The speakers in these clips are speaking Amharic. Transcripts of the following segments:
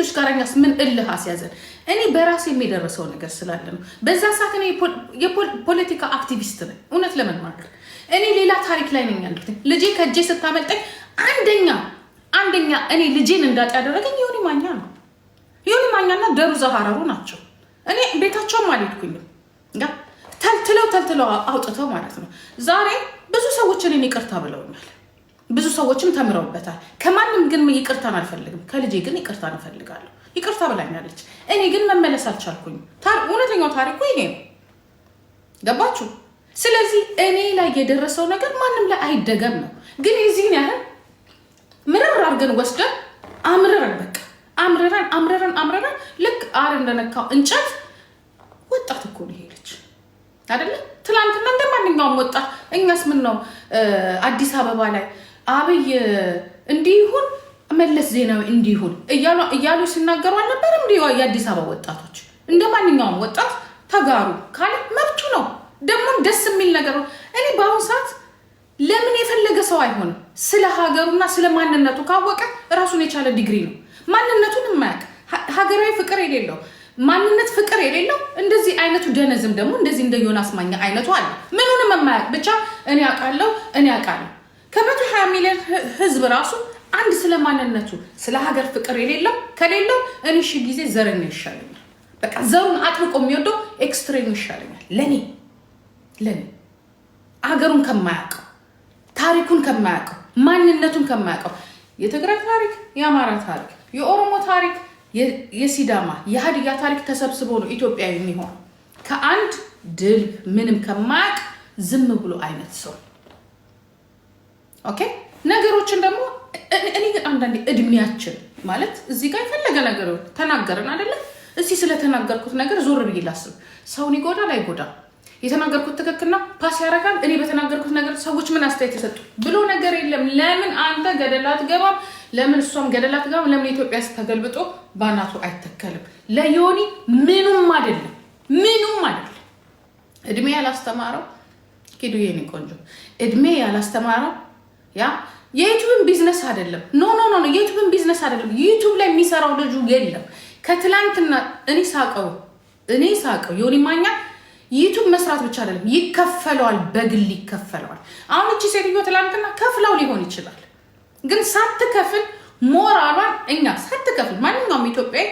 ልጆች ጋርኛስ ምን እልህ አስያዘን? እኔ በራሴ የሚደርሰው ነገር ስላለ ነው። በዛ ሰዓት እኔ የፖለቲካ አክቲቪስት ነኝ። እውነት ለመናገር እኔ ሌላ ታሪክ ላይ ነኝ ያለሁት። ልጄ ከእጄ ስታመልጠኝ አንደኛ እኔ ልጄን እንዳጣ ያደረገኝ ዮኒ ማኛ ነው። ዮኒ ማኛና ደሩዛ ሀረሩ ናቸው። እኔ ቤታቸውም አልሄድኩኝም። ተልትለው አውጥተው ማለት ነው። ዛሬ ብዙ ሰዎች እኔን ይቅርታ ብለውኛል። ብዙ ሰዎችም ተምረውበታል። ከማንም ግን ይቅርታን አልፈልግም። ከልጄ ግን ይቅርታን እፈልጋለሁ። ይቅርታ ብላኛለች። እኔ ግን መመለስ አልቻልኩኝም። እውነተኛው ታሪኩ ይሄ ነው። ገባችሁ? ስለዚህ እኔ ላይ የደረሰው ነገር ማንም ላይ አይደገም ነው። ግን የዚህን ያህል ምርር አድርገን ወስደን አምረረን ልክ አር እንደነካው እንጨት ወጣት እኮ ነው ሄለች አይደለ? ትላንትና እንደማንኛውም ወጣት እኛስ ምን ነው አዲስ አበባ ላይ አብይ እንዲሁን መለስ ዜናዊ እንዲሁን እያሉ ሲናገሩ አልነበረም? እንዲ የአዲስ አበባ ወጣቶች እንደማንኛውም ወጣት ተጋሩ ካለ መብቱ ነው። ደግሞ ደስ የሚል ነገር ነው። እኔ በአሁኑ ሰዓት ለምን የፈለገ ሰው አይሆንም? ስለ ሀገሩና ስለ ማንነቱ ካወቀ ራሱን የቻለ ዲግሪ ነው። ማንነቱን የማያውቅ ሀገራዊ ፍቅር የሌለው ማንነት ፍቅር የሌለው እንደዚህ አይነቱ ደነዝም ደግሞ እንደዚህ እንደ ዮናስ ማኛ አይነቱ አለ። ምኑንም የማያውቅ ብቻ እኔ አውቃለሁ ከ120 ሚሊዮን ህዝብ ራሱ አንድ ስለ ማንነቱ ስለ ሀገር ፍቅር የሌለው ከሌለው እኔ ሺ ጊዜ ዘረኛ ይሻለኛል። በቃ ዘሩን አጥብቆ የሚወደው ኤክስትሪም ይሻለኛል። ለኔ ሀገሩን ከማያውቀው ታሪኩን ከማያውቀው ማንነቱን ከማያውቀው የትግራይ ታሪክ፣ የአማራ ታሪክ፣ የኦሮሞ ታሪክ፣ የሲዳማ የሀዲያ ታሪክ ተሰብስቦ ነው ኢትዮጵያ የሚሆነው። ከአንድ ድል ምንም ከማያውቅ ዝም ብሎ አይነት ሰው ኦኬ። ነገሮችን ደግሞ እኔ አንዳንዴ እድሜያችን ማለት እዚህ ጋር የፈለገ ነገር ተናገርን አይደለም። እስቲ ስለተናገርኩት ነገር ዞር ብዬ ላስብ። ሰውን ይጎዳል አይጎዳም? የተናገርኩት ትክክልና ፓስ ያደርጋል? እኔ በተናገርኩት ነገር ሰዎች ምን አስተያየት የሰጡ ብሎ ነገር የለም። ለምን አንተ ገደላት ገባም? ለምን እሷም ገደላት ገባም? ለምን ኢትዮጵያ ተገልብጦ ባናቱ አይተከልም? ለዮኒ ምኑም አይደለም። እድሜ ያላስተማረው ኪዱ የኔ ቆንጆ እድሜ ያላስተማረው ያ የዩቲዩብን ቢዝነስ አይደለም። ኖ የዩቲዩብን ቢዝነስ አይደለም። ዩቲዩብ ላይ የሚሰራው ልጁ የለም። ከትላንትና እኔ ሳቀው ዮኒ ማኛ ዩቲዩብ መስራት ብቻ አይደለም ይከፈለዋል፣ በግል ይከፈለዋል። አሁን እቺ ሴትዮ ትላንትና ከፍላው ሊሆን ይችላል፣ ግን ሳትከፍል ሞራሏን እኛ ሳትከፍል ማንኛውም ኢትዮጵያዊ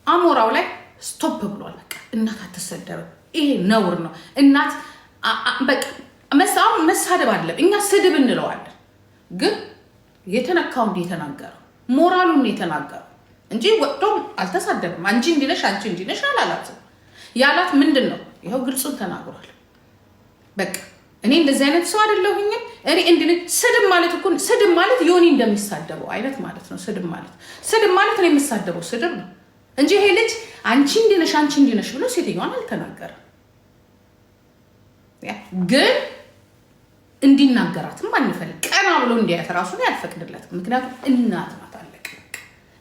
አሞራው ላይ ስቶፕ ብሏል። በቃ እናት አትሰደብም። ይሄ ነውር ነው። እናት በቃ መሳደብ አለ። እኛ ስድብ እንለዋለን፣ ግን የተነካው እንደ የተናገረው ሞራሉን የተናገረው እንጂ ወጥቶም አልተሳደብም። አንቺ እንዲነሽ አላላትም። ያላት ምንድን ነው? ይኸው ግልጹን ተናግሯል። በቃ እኔ እንደዚህ አይነት ሰው አይደለሁኝም። እኔ ስድብ ማለት ዮኒ እንደሚሳደበው አይነት ማለት ነው። ስድብ ማለት እኔ የምሳደበው ስድብ ነው እንጂ ይሄ ልጅ አንቺ እንዲነሽ ብሎ ሴትዮዋን አልተናገረም። ግን እንዲናገራትም አንፈልግ። ቀና ብሎ እንዲያየት ራሱን ያልፈቅድለትም። ምክንያቱም እናት ናት፣ አለቀ።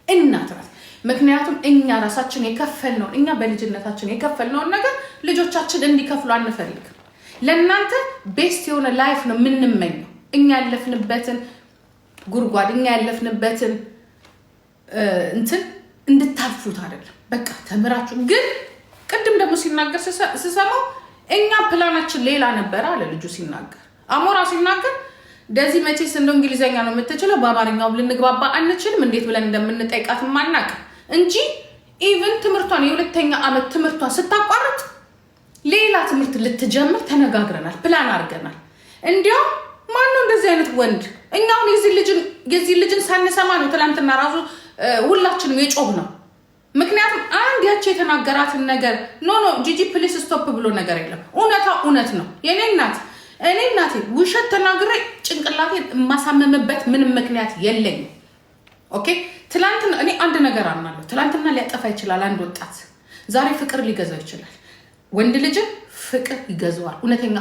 እናት ናት። ምክንያቱም እኛ ራሳችን የከፈልነውን እኛ በልጅነታችን የከፈልነውን ነገር ልጆቻችን እንዲከፍሉ አንፈልግም። ለእናንተ ቤስት የሆነ ላይፍ ነው የምንመኘው። እኛ ያለፍንበትን ጉድጓድ እኛ ያለፍንበትን እንትን እንድታልፉት አይደለም። በቃ ተምራችሁ። ግን ቅድም ደግሞ ሲናገር ስሰማው እኛ ፕላናችን ሌላ ነበረ አለ ልጁ ሲናገር። አሞራ ሲናገር እንደዚህ መቼስ እንደው እንግሊዘኛ ነው የምትችለው፣ በአማርኛው ልንግባባ አንችልም፣ እንዴት ብለን እንደምንጠይቃት ማናቅ እንጂ ኢቭን ትምህርቷን የሁለተኛ ዓመት ትምህርቷን ስታቋርጥ ሌላ ትምህርት ልትጀምር ተነጋግረናል፣ ፕላን አድርገናል። እንዲያውም ማነው እንደዚህ አይነት ወንድ? እኛውን የዚህ ልጅን ሳንሰማ ነው ትላንትና ራሱ ሁላችንም የጮህ ነው። ምክንያቱም አንድ ያቺ የተናገራትን ነገር ኖ ጂጂ ፕሊስ ስቶፕ ብሎ ነገር የለም። እውነት ነው። የኔ እናቴ ውሸት ተናግሬ ጭንቅላቴን የማሳመምበት ምንም ምክንያት የለኝም። ኦኬ። ትላንትና እኔ አንድ ነገር አምናለሁ። ትላንትና ሊያጠፋ ይችላል አንድ ወጣት፣ ዛሬ ፍቅር ሊገዛው ይችላል። ወንድ ልጅን ፍቅር ይገዛዋል። እውነተኛ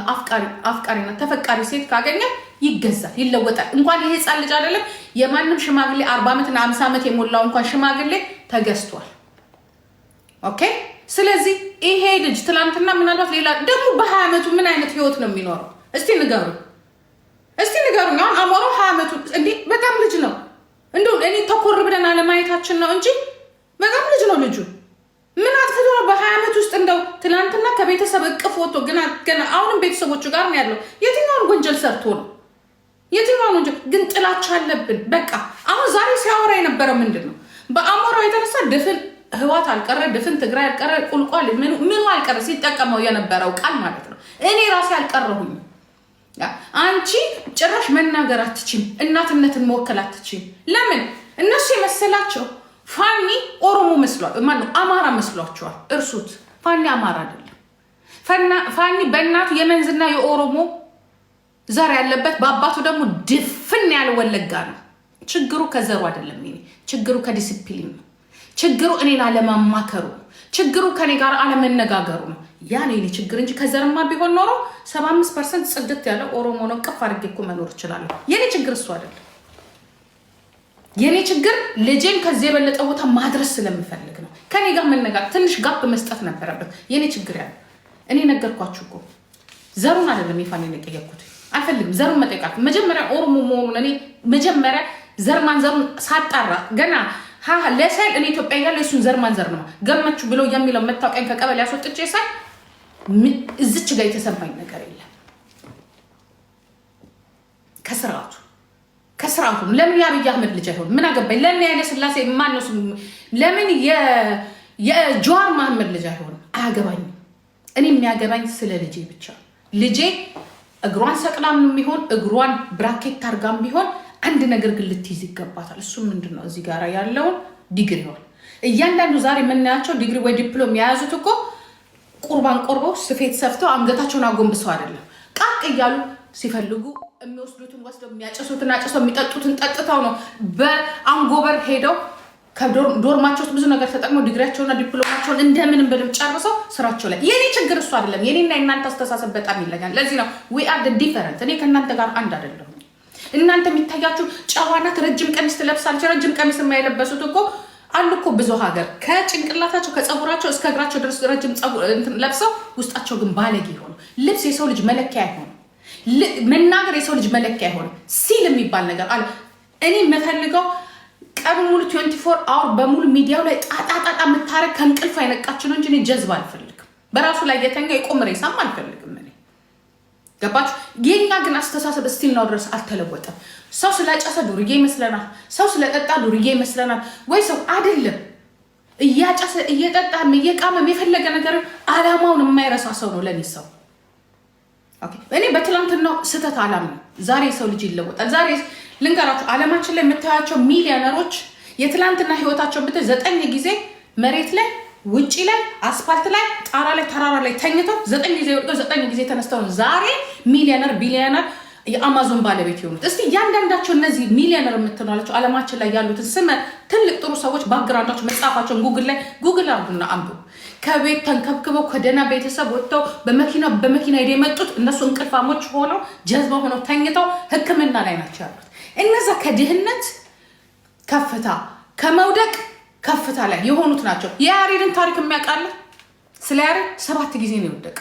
አፍቃሪና ተፈቃሪ ሴት ካገኘ ይገዛል፣ ይለወጣል። እንኳን ይሄ ህፃን ልጅ አይደለም የማንም ሽማግሌ 40 ዓመትና 50 ዓመት የሞላው እንኳን ሽማግሌ ተገዝቷል። ኦኬ። ስለዚህ ይሄ ልጅ ትላንትና ምናልባት ሌላ ደግሞ በ20 ዓመቱ ምን አይነት ህይወት ነው የሚኖረው? እስቲ ንገሩ። አሁን አሞራው 20 ዓመቱ እንዴ በጣም ልጅ ነው። እንደው እኔ ተኮር ብለን አለማየታችን ነው እንጂ በጣም ልጅ ነው ልጁ። ምን አጥፍቶ ነው በ20 ዓመት ውስጥ እንደው ትናንትና ከቤተሰብ እቅፍ ወጥቶ ገና አሁንም ቤተሰቦቹ ጋር ነው ያለው። የትኛውን ወንጀል ሰርቶ ነው? የትኛውን ወንጀል ግን ጥላቻ አለብን። በቃ አሁን ዛሬ ሲያወራ የነበረው ምንድን ነው? በአሞራው የተነሳ ድፍን ህዋት አልቀረ፣ ድፍን ትግራይ አልቀረ፣ ቁልቋል ምኑ አልቀረ ሲጠቀመው የነበረው ቃል ማለት ነው። እኔ ራሴ አልቀረሁኝ። አንቺ ጭራሽ መናገር አትችም፣ እናትነትን መወከል አትችም። ለምን? እነሱ የመሰላቸው ፋኒ ኦሮሞ መስሏል፣ ማነው አማራ መስሏቸዋል። እርሱት። ፋኒ አማራ አይደለም። ፋኒ በእናቱ የመንዝና የኦሮሞ ዘር ያለበት በአባቱ ደግሞ ድፍን ያለ ወለጋ ነው። ችግሩ ከዘሩ አይደለም። ችግሩ ከዲሲፕሊን ነው። ችግሩ እኔን አለማማከሩ፣ ችግሩ ከኔ ጋር አለመነጋገሩ ነው። ያ ነው የኔ ችግር እንጂ ከዘርማ ቢሆን ኖሮ 75% ጽድት ያለ ኦሮሞ ነው ቅፍ አድርጌ እኮ መኖር እችላለሁ። የኔ ችግር እሱ አይደለም። የኔ ችግር ልጄን ከዚህ የበለጠ ቦታ ማድረስ ስለምፈልግ ነው። ከኔ ጋር መነጋገር ትንሽ ጋፕ መስጠት ነበረበት። የኔ ችግር ያለ እኔ ነገርኳችሁ እኮ ዘሩን አይደለም የፋኔን የጠየቅኩት። አልፈልግም ዘሩን መጠየቃት። መጀመሪያ ኦሮሞ መሆኑን እኔ መጀመሪያ ዘርማን ዘሩን ሳጣራ ገና ለሳይል እኔ ኢትዮጵያ ያለ እሱን ዘርማን ዘር ነው ገመቹ ብሎ የሚለው መታወቂያን ከቀበሌ ያስወጥቼ ሳይ እዚች ጋር የተሰማኝ ነገር የለም። ከስርዓቱ ለምን የአብይ አህመድ ልጅ አይሆን? ምን አገባኝ? ለምን ያለ ስላሴ ማነው? ለምን የጀዋር መሐመድ ልጅ አይሆንም? አያገባኝም። እኔ የሚያገባኝ ስለ ልጄ ብቻ። ልጄ እግሯን ሰቅላም የሚሆን እግሯን ብራኬት አርጋም ቢሆን አንድ ነገር ግን ልትይዝ ይገባታል። እሱ ምንድን ነው? እዚህ ጋር ያለውን ዲግሪዋን እያንዳንዱ ዛሬ የምናያቸው ዲግሪ ወይ ዲፕሎም የያዙት እኮ ቁርባን ቆርበው ስፌት ሰፍተው አንገታቸውን አጎንብሰው አይደለም። ቃቅ እያሉ ሲፈልጉ የሚወስዱትን ወስደው የሚያጨሱትን አጨሰው የሚጠጡትን ጠጥተው ነው በአንጎበር ሄደው ከዶርማቸው ውስጥ ብዙ ነገር ተጠቅመው ዲግሪያቸውና ዲፕሎማቸውን እንደምንም በደምብ ጨርሰው ስራቸው ላይ። የኔ ችግር እሱ አይደለም። የኔና የእናንተ አስተሳሰብ በጣም ይለያል። ለዚህ ነው ዊ አር ዲፈረንት። እኔ ከእናንተ ጋር አንድ አይደለሁም። እናንተ የሚታያችሁ ጨዋናት ረጅም ቀሚስ ትለብሳለች። ረጅም ቀሚስ የማይለበሱት እኮ አሉ እኮ ብዙ ሀገር ከጭንቅላታቸው ከፀጉራቸው እስከ እግራቸው ድረስ ረጅም ለብሰው ውስጣቸው ግን ባለጌ ሆኑ። ልብስ የሰው ልጅ መለኪያ አይሆንም። መናገር የሰው ልጅ መለኪያ አይሆንም። ሲል የሚባል ነገር አለ። እኔ የምፈልገው ቀን ሙሉ 24 አወር በሙሉ ሚዲያው ላይ ጣጣጣጣ የምታረግ ከእንቅልፍ አይነቃችን እንጂ እኔ ጀዝባ አልፈልግም። በራሱ ላይ የተኛ የቆም ሬሳም አልፈልግም። እኔ ገባችሁ? የኛ ግን አስተሳሰብ እስቲል ነው ድረስ አልተለወጠም። ሰው ስለጨሰ ዱርዬ ይመስለናል። ሰው ስለጠጣ ዱርዬ ይመስለናል። ወይ ሰው አይደለም እያጨሰ እየጠጣ እየቃመም የፈለገ ነገር አላማውን የማይረሳ ሰው ነው ለኔ ሰው። ኦኬ እኔ በትላንትናው ስህተት አላምንም። ዛሬ ሰው ልጅ ይለወጣል። ዛሬ ልንገራችሁ፣ ዓለማችን ላይ የምታያቸው ሚሊዮነሮች የትላንትና ህይወታቸው ብታይ 9 ጊዜ መሬት ላይ ውጪ ላይ አስፋልት ላይ ጣራ ላይ ተራራ ላይ ተኝተው 9 ጊዜ ወድቀው 9 ጊዜ ተነስተው ዛሬ ሚሊዮነር ቢሊዮነር የአማዞን ባለቤት የሆኑት። እስቲ እያንዳንዳቸው እነዚህ ሚሊዮነር የምትሏቸው ዓለማችን ላይ ያሉትን ስመ ትልቅ ጥሩ ሰዎች ባክግራውንዳቸው መጽሐፋቸውን ጉግል አርጉና አንብቡ። ከቤት ተንከብክበው ከደህና ቤተሰብ ወጥተው በመኪና ሄደ የመጡት እነሱ እንቅልፋሞች ሆነው ጀዝባ ሆነው ተኝተው ሕክምና ላይ ናቸው ያሉት። እነዛ ከድህነት ከፍታ ከመውደቅ ከፍታ ላይ የሆኑት ናቸው። የያሬድን ታሪክ የሚያውቃለ? ስለ ያሬድ 7 ጊዜ ነው የወደቀ።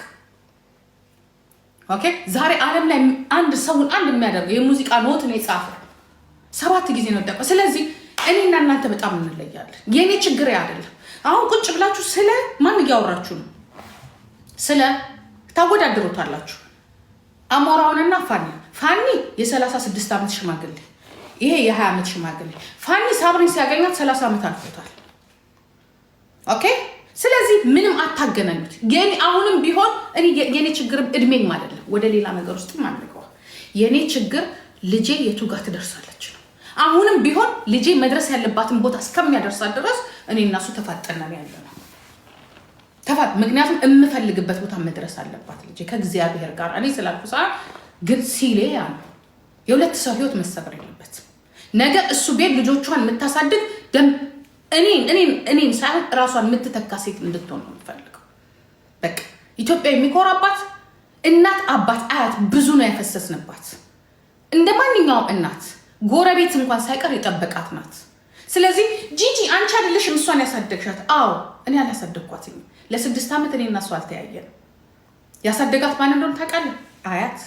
ኦኬ ዛሬ ዓለም ላይ አንድ ሰውን አንድ የሚያደርገው የሙዚቃ ኖትን የጻፈ 7 ጊዜ ነው የወደቀ። ስለዚህ እኔና እናንተ በጣም እንለያለን። የኔ ችግር አይደለም። አሁን ቁጭ ብላችሁ ስለ ማን እያወራችሁ ነው? ስለ ታወዳድሩታላችሁ አሞራውንና ፋኒ የ36 ዓመት ሽማግሌ፣ ይሄ የ20 ዓመት ሽማግሌ። ፋኒ ሳብሪን ሲያገኛት 30 ዓመት አልፎታል። ኦኬ ስለዚህ ምንም አታገናኙት። የኔ አሁንም ቢሆን እኔ የኔ ችግር እድሜም አይደለም፣ ወደ ሌላ ነገር ውስጥም አንገባ። የኔ ችግር ልጄ የቱ ጋር ትደርሳለች ነው። አሁንም ቢሆን ልጄ መድረስ ያለባትን ቦታ እስከሚያደርሳት ድረስ እኔ እና እሱ ተፋጠናል ያለ ነው። ምክንያቱም የምፈልግበት ቦታ መድረስ አለባት ልጄ ከእግዚአብሔር ጋር። እኔ ስላልኩ ሰዓት ግን ሲሌ ያ ነው የሁለት ሰው ህይወት መሰበር የለበትም። ነገ እሱ ቤት ልጆቿን የምታሳድግ እኔን ሳይሆን እራሷን የምትተካ ሴት እንድትሆን ነው የምፈልገው። በቃ ኢትዮጵያ የሚኮራባት እናት፣ አባት፣ አያት ብዙ ነው ያፈሰስንባት። እንደ ማንኛውም እናት ጎረቤት እንኳን ሳይቀር የጠበቃት ናት። ስለዚህ ጂጂ አንቺ አይደለሽም እሷን ያሳደግሻት? አዎ እኔ አላሳደግኳትም። ለ6 ዓመት እኔ እና እሷ አልተያየንም። ያሳደጋት ማን እንደሆነ ታውቃለህ? አያት፣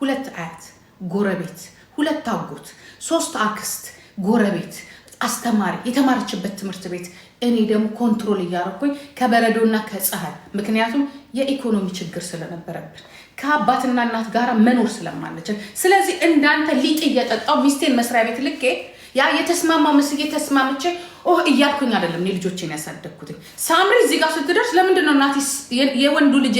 2 አያት፣ ጎረቤት፣ 2 አጎት፣ 3 አክስት፣ ጎረቤት አስተማሪ የተማረችበት ትምህርት ቤት እኔ ደግሞ ኮንትሮል እያደረኩኝ ከበረዶና ከፀሐይ ምክንያቱም የኢኮኖሚ ችግር ስለነበረብን ከአባትና እናት ጋር መኖር ስለማንችል ስለዚህ እንዳንተ ሊጥ እየጠጣው ሚስቴን መስሪያ ቤት ልኬ ያ የተስማማው መስዬ ተስማምቼ እያልኩኝ አይደለም ልጆቼን ያሳደግኩት ሳምሪ እዚህ ጋር ስትደርስ ለምንድን ነው እናቴ የወንዱ ልጄ